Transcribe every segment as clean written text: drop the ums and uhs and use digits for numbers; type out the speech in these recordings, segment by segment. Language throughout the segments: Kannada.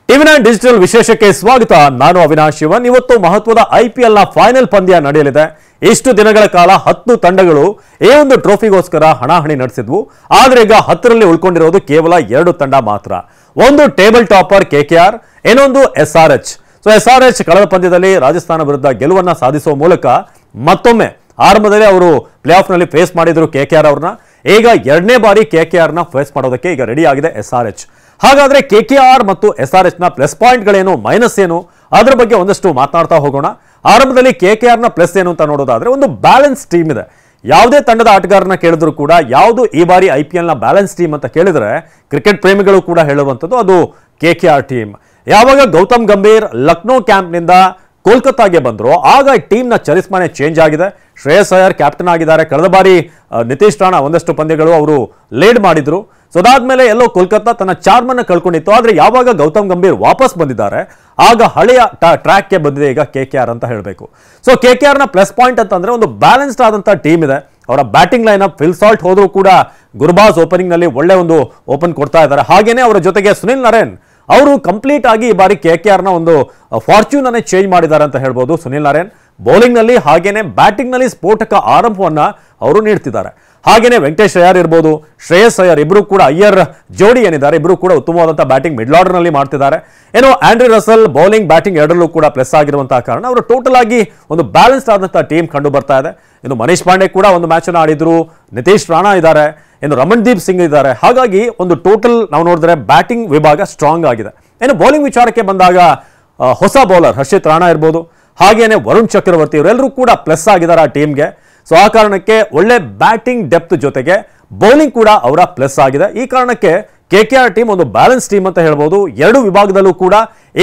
ಟಿವಿ9 ಡಿಜಿಟಲ್ ವಿಶೇಷಕ್ಕೆ ಸ್ವಾಗತ. ನಾನು ಅವಿನಾಶ್ ಶಿವನ್. ಇವತ್ತು ಮಹತ್ವದ IPL ನ ಫೈನಲ್ ಪಂದ್ಯ ನಡೆಯಲಿದೆ. ಇಷ್ಟು ದಿನಗಳ ಕಾಲ 10 ತಂಡಗಳು ಈ ಒಂದು ಟ್ರೋಫಿಗೋಸ್ಕರ ಹಣಾಹಣಿ ನಡೆಸಿದ್ವು. ಆದರೆ ಈಗ 10ರಲ್ಲಿ ಉಳ್ಕೊಂಡಿರೋದು ಕೇವಲ 2 ತಂಡ ಮಾತ್ರ. ಒಂದು ಟೇಬಲ್ ಟಾಪರ್ KKR, ಇನ್ನೊಂದು SRH. SRH ಕಳೆದ ಪಂದ್ಯದಲ್ಲಿ ರಾಜಸ್ಥಾನ ವಿರುದ್ಧ ಗೆಲುವನ್ನ ಸಾಧಿಸುವ ಮೂಲಕ ಮತ್ತೊಮ್ಮೆ ಆರಂಭದಲ್ಲಿ ಅವರು ಪ್ಲೇ ಆಫ್ ನಲ್ಲಿ ಫೇಸ್ ಮಾಡಿದ್ರು KKR ಅವ್ರನ್ನ. ಈಗ ಎರಡನೇ ಬಾರಿ KKR ನ ಫೇಸ್ ಮಾಡೋದಕ್ಕೆ ಈಗ ರೆಡಿ ಆಗಿದೆ SRH. ಹಾಗಾದ್ರೆ KKR ಮತ್ತು SRH ನ ಪ್ಲಸ್ ಪಾಯಿಂಟ್ಗಳೇನು, ಮೈನಸ್ ಏನು, ಅದರ ಬಗ್ಗೆ ಒಂದಷ್ಟು ಮಾತನಾಡ್ತಾ ಹೋಗೋಣ. ಆರಂಭದಲ್ಲಿ KKR ನ ಪ್ಲಸ್ ಏನು ಅಂತ ನೋಡೋದಾದ್ರೆ ಒಂದು ಬ್ಯಾಲೆನ್ಸ್ ಟೀಮ್ ಇದೆ. ಯಾವುದೇ ತಂಡದ ಆಟಗಾರನ ಕೇಳಿದ್ರು ಕೂಡ ಯಾವುದು ಈ ಬಾರಿ IPL ನ ಬ್ಯಾಲೆನ್ಸ್ ಟೀಮ್ ಅಂತ ಕೇಳಿದ್ರೆ ಕ್ರಿಕೆಟ್ ಪ್ರೇಮಿಗಳು ಕೂಡ ಹೇಳುವಂಥದ್ದು ಅದು KKR ಟೀಮ್. ಯಾವಾಗ ಗೌತಮ್ ಗಂಭೀರ್ ಲಕ್ನೋ ಕ್ಯಾಂಪ್ನಿಂದ ಕೋಲ್ಕತ್ತಾಗೆ ಬಂದ್ರು ಆಗ ಟೀಮ್ನ ಚರಿಸ್ಮಾನೆ ಚೇಂಜ್ ಆಗಿದೆ. ಶ್ರೇಯಸ್ ಅಯ್ಯರ್ ಕ್ಯಾಪ್ಟನ್ ಆಗಿದ್ದಾರೆ. ಕಳೆದ ಬಾರಿ ನಿತೀಶ್ ರಾಣಾ ಒಂದಷ್ಟು ಪಂದ್ಯಗಳು ಅವರು ಲೀಡ್ ಮಾಡಿದ್ರು. ಸೊ ಅದಾದ್ಮೇಲೆ ಎಲ್ಲೋ ಕೋಲ್ಕತ್ತಾ ತನ್ನ ಚಾರ್ಮನ್ನು ಕಳ್ಕೊಂಡಿತ್ತು. ಆದ್ರೆ ಯಾವಾಗ ಗೌತಮ್ ಗಂಭೀರ್ ವಾಪಸ್ ಬಂದಿದ್ದಾರೆ ಆಗ ಹಳೆಯ ಟ್ರ್ಯಾಕ್ಗೆ ಬಂದಿದೆ ಈಗ KKR ಅಂತ ಹೇಳಬೇಕು. ಸೊ KKR ನ ಪ್ಲಸ್ ಪಾಯಿಂಟ್ ಅಂತಂದ್ರೆ ಒಂದು ಬ್ಯಾಲೆನ್ಸ್ಡ್ ಆದಂತ ಟೀಮ್ ಇದೆ. ಅವರ batting line up Phil Salt ಹೋದ್ರು ಕೂಡ ಗುರ್ಬಾಸ್ ಓಪನಿಂಗ್ ನಲ್ಲಿ ಒಳ್ಳೆ ಒಂದು ಓಪನ್ ಕೊಡ್ತಾ ಇದ್ದಾರೆ. ಹಾಗೇನೆ ಅವರ ಜೊತೆಗೆ ಸುನಿಲ್ ನರೇನ್ ಅವರು ಕಂಪ್ಲೀಟ್ ಆಗಿ ಈ ಬಾರಿ KKR ನ ಒಂದು ಫಾರ್ಚ್ಯೂನ್ ಅನ್ನೇ ಚೇಂಜ್ ಮಾಡಿದ್ದಾರೆ ಅಂತ ಹೇಳ್ಬೋದು. ಸುನಿಲ್ ನರೇನ್ ಬೌಲಿಂಗ್ ನಲ್ಲಿ ಹಾಗೇನೆ ಬ್ಯಾಟಿಂಗ್ ನಲ್ಲಿ ಸ್ಫೋಟಕ ಆರಂಭವನ್ನ ಅವರು ನೀಡ್ತಿದ್ದಾರೆ. ಹಾಗೇನೆ ವೆಂಕಟೇಶ್ ಅಯ್ಯರ್ ಇರ್ಬೋದು, ಶ್ರೇಯಸ್ ಅಯ್ಯರ್ ಇಬ್ರು ಕೂಡ ಅಯ್ಯರ್ ಜೋಡಿ ಏನಿದ್ದಾರೆ ಇಬ್ರು ಕೂಡ ಉತ್ತಮವಾದಂತಹ ಬ್ಯಾಟಿಂಗ್ ಮಿಡ್ಲ್ ಆರ್ಡರ್ ನಲ್ಲಿ ಮಾಡ್ತಿದ್ದಾರೆ. ಏನೋ ಆಂಡ್ರಿ ರಸಲ್ ಬೌಲಿಂಗ್ ಬ್ಯಾಟಿಂಗ್ ಎರಡರಲ್ಲೂ ಕೂಡ ಪ್ಲಸ್ ಆಗಿರುವಂತಹ ಕಾರಣ ಅವರು ಟೋಟಲ್ ಆಗಿ ಒಂದು ಬ್ಯಾಲೆನ್ಸ್ಡ್ ಆದಂತಹ ಟೀಮ್ ಕಂಡು ಬರ್ತಾ ಇದೆ. ಇನ್ನು ಮನೀಶ್ ಪಾಂಡೆ ಕೂಡ ಒಂದು ಮ್ಯಾಚ್ ಅನ್ನು ಆಡಿದ್ರು. ನಿತೀಶ್ ರಾಣಾ ಇದ್ದಾರೆ, ಇನ್ನು ರಮಣ್ದೀಪ್ ಸಿಂಗ್ ಇದ್ದಾರೆ. ಹಾಗಾಗಿ ಒಂದು ಟೋಟಲ್ ನಾವು ನೋಡಿದ್ರೆ ಬ್ಯಾಟಿಂಗ್ ವಿಭಾಗ ಸ್ಟ್ರಾಂಗ್ ಆಗಿದೆ. ಇನ್ನು ಬೌಲಿಂಗ್ ವಿಚಾರಕ್ಕೆ ಬಂದಾಗ ಹೊಸ ಬೌಲರ್ ಹರ್ಷಿತ್ ರಾಣಾ ಇರ್ಬೋದು, ಹಾಗೇನೆ ವರುಣ್ ಚಕ್ರವರ್ತಿ ಇವರೆಲ್ಲರೂ ಕೂಡ ಪ್ಲಸ್ ಆಗಿದ್ದಾರೆ ಆ ಟೀಮ್ಗೆ. ಸೊ ಆ ಕಾರಣಕ್ಕೆ ಒಳ್ಳೆ ಬ್ಯಾಟಿಂಗ್ ಡೆಪ್ತ್ ಜೊತೆಗೆ ಬೌಲಿಂಗ್ ಕೂಡ ಅವರ ಪ್ಲಸ್ ಆಗಿದೆ. ಈ ಕಾರಣಕ್ಕೆ KKR ಟೀಮ್ ಒಂದು ಬ್ಯಾಲೆನ್ಸ್ ಟೀಮ್ ಅಂತ ಹೇಳ್ಬೋದು. ಎರಡು ವಿಭಾಗದಲ್ಲೂ ಕೂಡ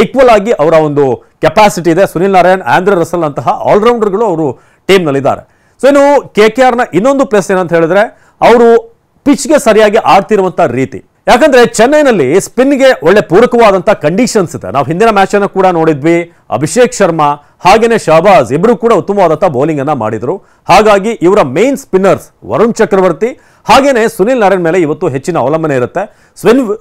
ಈಕ್ವಲ್ ಆಗಿ ಅವರ ಒಂದು ಕೆಪಾಸಿಟಿ ಇದೆ. ಸುನಿಲ್ ನಾರಾಯಣ್, ಆಂಡ್ರೆ ರಸಲ್ ಅಂತಹ ಆಲ್ರೌಂಡರ್ಗಳು ಅವರು ಟೀಮ್ನಲ್ಲಿದ್ದಾರೆ. ಸೊ ಇನ್ನು KKR ನ ಇನ್ನೊಂದು ಪ್ಲಸ್ ಏನಂತ ಹೇಳಿದ್ರೆ ಅವರು ಪಿಚ್ಗೆ ಸರಿಯಾಗಿ ಆಡ್ತಿರುವಂತಹ ರೀತಿ. ಯಾಕಂದ್ರೆ ಚೆನ್ನೈನಲ್ಲಿ ಸ್ಪಿನ್ಗೆ ಒಳ್ಳೆ ಪೂರಕವಾದಂತಹ ಕಂಡೀಷನ್ಸ್ ಇದೆ. ನಾವು ಹಿಂದಿನ ಮ್ಯಾಚ್ ಅನ್ನು ಕೂಡ ನೋಡಿದ್ವಿ. ಅಭಿಷೇಕ್ ಶರ್ಮಾ ಹಾಗೇನೆ ಶಹಬಾಜ್ ಇಬ್ರು ಕೂಡ ಉತ್ತಮವಾದಂತಹ ಬೌಲಿಂಗ್ ಅನ್ನ ಮಾಡಿದ್ರು. ಹಾಗಾಗಿ ಇವರ ಮೇನ್ ಸ್ಪಿನ್ನರ್ಸ್ ವರುಣ್ ಚಕ್ರವರ್ತಿ ಹಾಗೇನೆ ಸುನಿಲ್ ನಾರಾಯಣ್ ಮೇಲೆ ಇವತ್ತು ಹೆಚ್ಚಿನ ಅವಲಂಬನೆ ಇರುತ್ತೆ.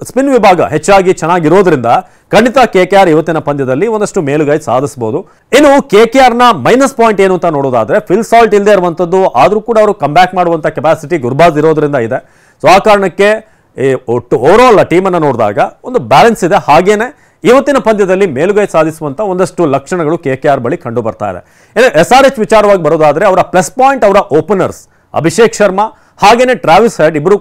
ಸ್ಪಿನ್ ವಿಭಾಗ ಹೆಚ್ಚಾಗಿ ಚೆನ್ನಾಗಿರೋದ್ರಿಂದ ಖಂಡಿತ KKR ಇವತ್ತಿನ ಪಂದ್ಯದಲ್ಲಿ ಒಂದಷ್ಟು ಮೇಲುಗೈ ಸಾಧಿಸಬಹುದು. ಇನ್ನು KKR ನ ಮೈನಸ್ ಪಾಯಿಂಟ್ ಏನು ಅಂತ ನೋಡೋದಾದ್ರೆ ಫಿಲ್ ಸಾಲ್ಟ್ ಇಲ್ಲದೆ ಇರುವಂತದ್ದು, ಆದ್ರೂ ಕೂಡ ಅವರು ಕಮ್ ಬ್ಯಾಕ್ ಮಾಡುವಂತ ಕೆಪಾಸಿಟಿ ಗುರ್ಬಾಜ್ ಇರೋದ್ರಿಂದ ಇದೆ. ಸೊ ಆ ಕಾರಣಕ್ಕೆ ಒಟ್ಟು ಓವರ್ ಆಲ್ ಟೀಮ್ ಅನ್ನು ನೋಡಿದಾಗ ಒಂದು ಬ್ಯಾಲೆನ್ಸ್ ಇದೆ. ಹಾಗೇನೆ ಇವತ್ತಿನ ಪಂದ್ಯದಲ್ಲಿ ಮೇಲುಗೈ ಸಾಧಿಸುವಂತ ಒಂದಷ್ಟು ಲಕ್ಷಣಗಳು KKR ಬಳಿ ಕಂಡು ಬರ್ತಾ ಇದೆ. SRH ವಿಚಾರವಾಗಿ ಬರೋದಾದ್ರೆ ಅವರ ಪ್ಲಸ್ ಪಾಯಿಂಟ್ ಅವರ ಓಪನರ್ಸ್ ಅಭಿಷೇಕ್ ಶರ್ಮಾ ಹಾಗೇನೆ ಟ್ರಾವಿಸ್ ಹೆಡ್ ಇಬ್ರು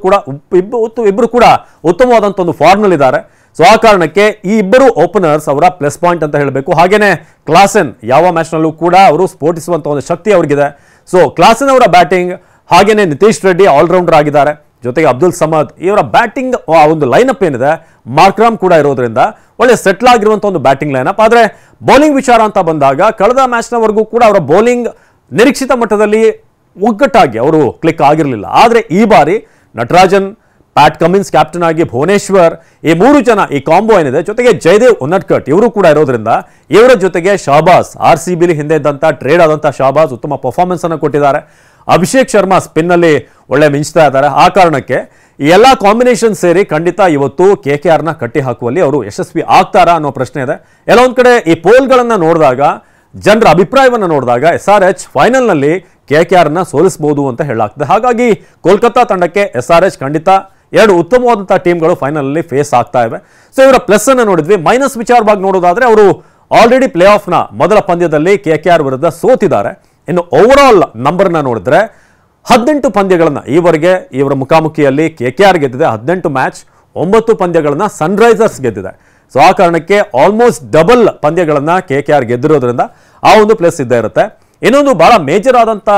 ಕೂಡ ಉತ್ತಮವಾದಂತ ಒಂದು ಫಾರ್ಮ್ ನಲ್ಲಿ ಇದ್ದಾರೆ. ಸೊ ಆ ಕಾರಣಕ್ಕೆ ಈ ಇಬ್ಬರು ಓಪನರ್ಸ್ ಅವರ ಪ್ಲಸ್ ಪಾಯಿಂಟ್ ಅಂತ ಹೇಳಬೇಕು. ಹಾಗೇನೆ ಕ್ಲಾಸೆನ್ ಯಾವ ಮ್ಯಾಚ್ ನಲ್ಲೂ ಕೂಡ ಅವರು ಸ್ಫೋಟಿಸುವಂತ ಒಂದು ಶಕ್ತಿ ಅವ್ರಿಗಿದೆ. ಸೊ ಕ್ಲಾಸೆನ್ ಅವರ ಬ್ಯಾಟಿಂಗ್ ಹಾಗೇನೆ ನಿತೀಶ್ ರೆಡ್ಡಿ ಆಲ್ರೌಂಡರ್ ಆಗಿದ್ದಾರೆ. ಜೊತೆಗೆ ಅಬ್ದುಲ್ ಸಮದ್ ಇವರ ಬ್ಯಾಟಿಂಗ್ ಒಂದು ಲೈನಪ್ ಏನಿದೆ ಮಾರ್ಕ್ರಾಮ್ ಕೂಡ ಇರೋದ್ರಿಂದ ಒಳ್ಳೆ ಸೆಟ್ಲ್ ಆಗಿರುವಂತಹ ಒಂದು ಬ್ಯಾಟಿಂಗ್ ಲೈನಪ್. ಆದ್ರೆ ಬೌಲಿಂಗ್ ವಿಚಾರ ಅಂತ ಬಂದಾಗ ಕಳೆದ ಮ್ಯಾಚ್ನವರೆಗೂ ಕೂಡ ಅವರ ಬೌಲಿಂಗ್ ನಿರೀಕ್ಷಿತ ಮಟ್ಟದಲ್ಲಿ ಒಗ್ಗಟ್ಟಾಗಿ ಅವರು ಕ್ಲಿಕ್ ಆಗಿರಲಿಲ್ಲ. ಆದ್ರೆ ಈ ಬಾರಿ ನಟರಾಜನ್, ಪ್ಯಾಟ್ ಕಮಿನ್ಸ್ ಕ್ಯಾಪ್ಟನ್ ಆಗಿ ಭುವನೇಶ್ವರ್ ಈ 3 ಜನ ಈ ಕಾಂಬೋ ಏನಿದೆ, ಜೊತೆಗೆ ಜಯದೇವ್ ಉನ್ನಟ್ಕಟ್ ಇವರು ಕೂಡ ಇರೋದ್ರಿಂದ ಇವರ ಜೊತೆಗೆ ಶಹಬಾಜ್ RCBಲಿ ಹಿಂದೆ ಇದ್ದಂತ ಟ್ರೇಡ್ ಆದಂತಹ ಶಹಬಾಜ್ ಉತ್ತಮ ಪರ್ಫಾರ್ಮೆನ್ಸ್ ಅನ್ನು ಕೊಟ್ಟಿದ್ದಾರೆ. ಅಭಿಷೇಕ್ ಶರ್ಮಾ ಸ್ಪಿನ್ ನಲ್ಲಿ ಒಳ್ಳೆ ಮಿಂಚ್ತಾ ಇದ್ದಾರೆ. ಆ ಕಾರಣಕ್ಕೆ ಈ ಎಲ್ಲಾ ಕಾಂಬಿನೇಷನ್ ಸೇರಿ ಖಂಡಿತ ಇವತ್ತು KKR ನ ಕಟ್ಟಿ ಹಾಕುವಲ್ಲಿ ಅವರು ಯಶಸ್ವಿ ಆಗ್ತಾರಾ ಅನ್ನೋ ಪ್ರಶ್ನೆ ಇದೆ. ಎಲ್ಲೊಂದ್ ಕಡೆ ಈ ಪೋಲ್ಗಳನ್ನ ನೋಡಿದಾಗ, ಜನರ ಅಭಿಪ್ರಾಯವನ್ನ ನೋಡಿದಾಗ SRH ಫೈನಲ್ ನಲ್ಲಿ KKR ನ ಸೋಲಿಸಬಹುದು ಅಂತ ಹೇಳಲಾಗ್ತದೆ. ಹಾಗಾಗಿ ಕೋಲ್ಕತ್ತಾ ತಂಡಕ್ಕೆ SRH ಖಂಡಿತ ಎರಡು ಉತ್ತಮವಾದಂತಹ ಟೀಮ್ಗಳು ಫೈನಲ್ ಅಲ್ಲಿ ಫೇಸ್ ಆಗ್ತಾ ಇವೆ. ಸೊ ಇವರ ಪ್ಲಸ್ ಅನ್ನ ನೋಡಿದ್ವಿ. ಮೈನಸ್ ವಿಚಾರವಾಗಿ ನೋಡೋದಾದ್ರೆ ಅವರು ಆಲ್ರೆಡಿ ಪ್ಲೇ ಆಫ್ ನ ಮೊದಲ ಪಂದ್ಯದಲ್ಲಿ KKR ವಿರುದ್ಧ ಸೋತಿದ್ದಾರೆ. ಇನ್ನು ಓವರ್ ಆಲ್ ನಂಬರ್ನ ನೋಡಿದ್ರೆ 18 ಪಂದ್ಯಗಳನ್ನ ಈವರೆಗೆ ಇವರ ಮುಖಾಮುಖಿಯಲ್ಲಿ KKR ಗೆದ್ದಿದೆ. 18 ಮ್ಯಾಚ್, 9 ಪಂದ್ಯಗಳನ್ನ ಸನ್ರೈಸರ್ಸ್ ಗೆದ್ದಿದೆ. ಸೊ ಆ ಕಾರಣಕ್ಕೆ ಆಲ್ಮೋಸ್ಟ್ ಡಬಲ್ ಪಂದ್ಯಗಳನ್ನ KKR ಗೆದ್ದಿರೋದ್ರಿಂದ ಆ ಒಂದು ಪ್ಲೇಸ್ ಇದ್ದೇ ಇರುತ್ತೆ. ಇನ್ನೊಂದು ಬಹಳ ಮೇಜರ್ ಆದಂತ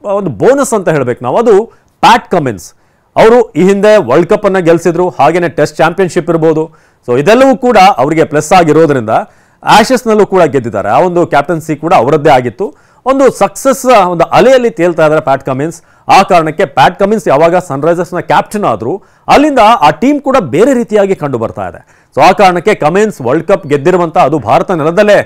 ಒಂದು ಬೋನಸ್ ಅಂತ ಹೇಳ್ಬೇಕು ನಾವು, ಅದು ಪ್ಯಾಟ್ ಕಮಿನ್ಸ್. ಅವರು ಈ ಹಿಂದೆ ವರ್ಲ್ಡ್ ಕಪ್ ಅನ್ನ ಗೆಲ್ಸಿದ್ರು, ಹಾಗೇನೆ ಟೆಸ್ಟ್ ಚಾಂಪಿಯನ್ಶಿಪ್ ಇರ್ಬೋದು. ಸೊ ಇದೆಲ್ಲವೂ ಕೂಡ ಅವರಿಗೆ ಪ್ಲಸ್ ಆಗಿರೋದ್ರಿಂದ ಆಶಸ್ ನಲ್ಲೂ ಕೂಡ ಗೆದ್ದಿದ್ದಾರೆ. ಆ ಒಂದು ಕ್ಯಾಪ್ಟನ್ಸಿ ಕೂಡ ಅವರದ್ದೇ ಆಗಿತ್ತು. ಒಂದು ಸಕ್ಸಸ್ ಒಂದು ಅಲೆಯಲ್ಲಿ ತೇಲ್ತಾ ಇದ್ದಾರೆ ಪ್ಯಾಟ್ ಕಮಿನ್ಸ್. ಆ ಕಾರಣಕ್ಕೆ ಪ್ಯಾಟ್ ಕಮಿನ್ಸ್ ಯಾವಾಗ ಸನ್ರೈಸರ್ಸ್ ನ ಕ್ಯಾಪ್ಟನ್ ಆದ್ರು ಅಲ್ಲಿಂದ ಆ ಟೀಮ್ ಕೂಡ ಬೇರೆ ರೀತಿಯಾಗಿ ಕಂಡು ಬರ್ತಾ ಇದೆ. ಸೊ ಆ ಕಾರಣಕ್ಕೆ ಕಮಿನ್ಸ್ ವರ್ಲ್ಡ್ ಕಪ್ ಗೆದ್ದಿರುವಂತ, ಅದು ಭಾರತ ನೆಲದಲ್ಲೇ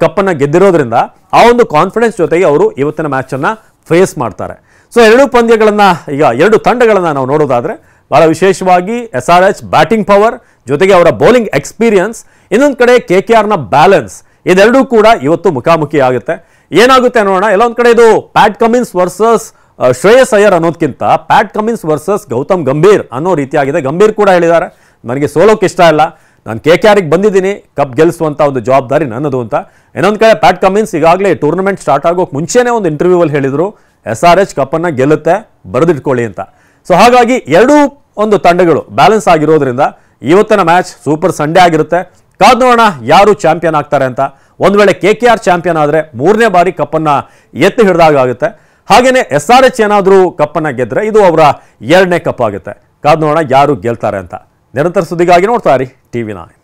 ಕಪ್ ಅನ್ನ ಗೆದ್ದಿರೋದ್ರಿಂದ ಆ ಒಂದು ಕಾನ್ಫಿಡೆನ್ಸ್ ಜೊತೆಗೆ ಅವರು ಇವತ್ತಿನ ಮ್ಯಾಚ್ ಅನ್ನ ಫೇಸ್ ಮಾಡ್ತಾರೆ. ಸೊ ಎರಡು ಪಂದ್ಯಗಳನ್ನ ಈಗ ಎರಡು ತಂಡಗಳನ್ನ ನಾವು ನೋಡೋದಾದ್ರೆ ಬಹಳ ವಿಶೇಷವಾಗಿ SRH ಬ್ಯಾಟಿಂಗ್ ಪವರ್ ಜೊತೆಗೆ ಅವರ ಬೌಲಿಂಗ್ ಎಕ್ಸ್ಪೀರಿಯನ್ಸ್ ಇನ್ನೊಂದು ಕಡೆ KKRನ ಬ್ಯಾಲೆನ್ಸ್, ಇದೆರಡೂ ಕೂಡ ಇವತ್ತು ಮುಖಾಮುಖಿ ಆಗುತ್ತೆ. ಏನಾಗುತ್ತೆ ನೋಡೋಣ. ಎಲ್ಲೊಂದು ಕಡೆ ಇದು Pat Cummins versus Shreyas Iyer ಅನ್ನೋದಕ್ಕಿಂತ Pat Cummins versus Gautam Gambhir ಅನ್ನೋ ರೀತಿಯಾಗಿದೆ. ಗಂಭೀರ್ ಕೂಡ ಹೇಳಿದ್ದಾರೆ, ನನಗೆ ಸೋಲೋಕೆ ಇಷ್ಟ ಇಲ್ಲ, ನಾನು KKRಗೆ ಬಂದಿದ್ದೀನಿ, ಕಪ್ ಗೆಲ್ಲಿಸುವಂಥ ಒಂದು ಜವಾಬ್ದಾರಿ ನನ್ನದು ಅಂತ. ಇನ್ನೊಂದು ಕಡೆ ಪ್ಯಾಟ್ ಕಮಿನ್ಸ್ ಈಗಾಗಲೇ ಟೂರ್ನಮೆಂಟ್ ಸ್ಟಾರ್ಟ್ ಆಗೋಕೆ ಮುಂಚೆನೇ ಒಂದು ಇಂಟರ್ವ್ಯೂವಲ್ಲಿ ಹೇಳಿದರು SRH ಕಪ್ಪನ್ನು ಗೆಲ್ಲುತ್ತೆ, ಬರೆದಿಟ್ಕೊಳ್ಳಿ ಅಂತ. ಸೊ ಹಾಗಾಗಿ ಎರಡೂ ಒಂದು ತಂಡಗಳು ಬ್ಯಾಲೆನ್ಸ್ ಆಗಿರೋದ್ರಿಂದ ಇವತ್ತಿನ ಮ್ಯಾಚ್ ಸೂಪರ್ ಸಂಡೇ ಆಗಿರುತ್ತೆ. ಕಾದ್ ನೋಡೋಣ ಯಾರು ಚಾಂಪಿಯನ್ ಆಗ್ತಾರೆ ಅಂತ. ಒಂದು ವೇಳೆ KKR ಚಾಂಪಿಯನ್ ಆದರೆ 3ನೇ ಬಾರಿ ಕಪ್ಪನ್ನು ಎತ್ತಿ ಹಿಡಿದಾಗುತ್ತೆ. ಹಾಗೆಯೇ SRH ಏನಾದರೂ ಕಪ್ಪನ್ನು ಗೆದ್ದರೆ ಇದು ಅವರ 2ನೇ ಕಪ್ ಆಗುತ್ತೆ. ಕಾದ್ ನೋಡೋಣ ಯಾರು ಗೆಲ್ತಾರೆ ಅಂತ. ನಿರಂತರ ಸುದ್ದಿಗಾಗಿ ನೋಡ್ತಾ ಇರಿ TV9.